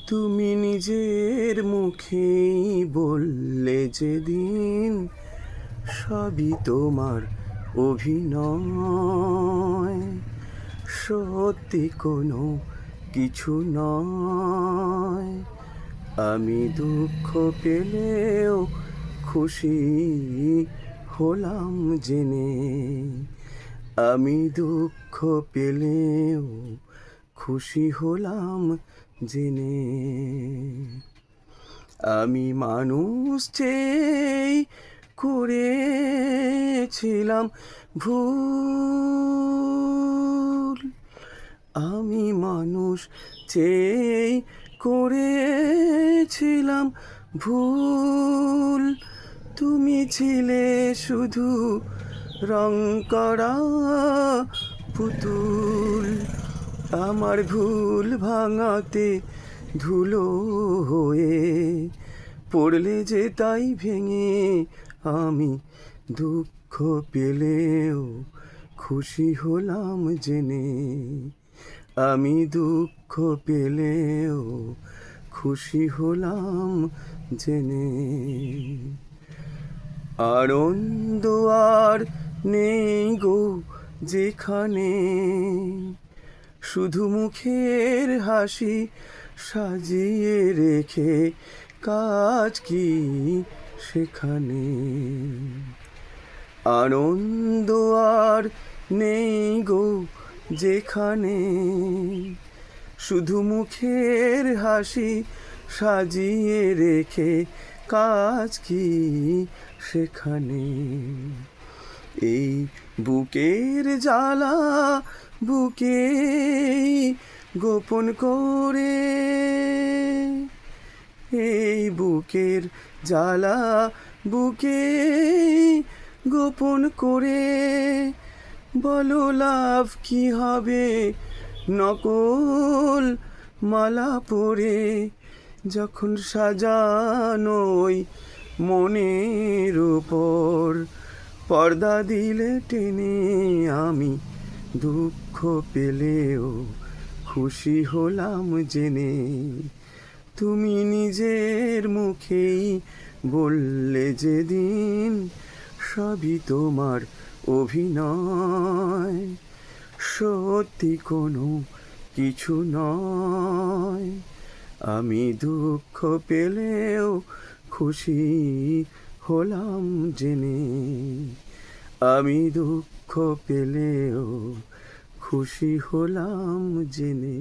তুমি নিজের মুখেই বললে যেদিন সবই তোমার অভিনয়, সত্যি কোনো কিছু নয়। আমি দুঃখ পেলেও খুশি হলাম জেনে, আমি দুঃখ পেলেও খুশি হলাম জেনে। আমি মানুষ চেয়ে করেছিলাম ভুল, আমি মানুষ চেয়ে করেছিলাম ভুল। তুমি ছিলে শুধু রং করা পুতুল, আমার ভুল ভাঙাতে ধুলো হয়ে পড়লে যে তাই ভেঙে। আমি দুঃখ পেলেও খুশি হলাম জেনে, আমি দুঃখ পেলেও খুশি হলাম জেনে। আনন্দ আর নেই গো যেখানে, শুধু মুখের হাসি সাজিয়ে রেখে কাজ কি সেখানে। আনন্দ আর নেই গো যেখানে, শুধু মুখের হাসি সাজিয়ে রেখে কাজ কি সেখানে। এই বুকের জ্বালা বুকে গোপন করে, এই বুকের জ্বালা বুকে গোপন করে, বলো লাভ কি হবে নকল মালা পরে। যখন সাজানোই মনের উপর পর্দা দিলে টেনে, আমি দুঃখ পেলেও খুশি হলাম জেনে। তুমি নিজের মুখেই বললে যেদিন সবই তোমার অভিনয়, সত্যি কোনো কিছু নয়। আমি দুঃখ পেলেও খুশি হলাম জেনে, আমি দুঃখ পেলেও খুশি হলাম জেনে।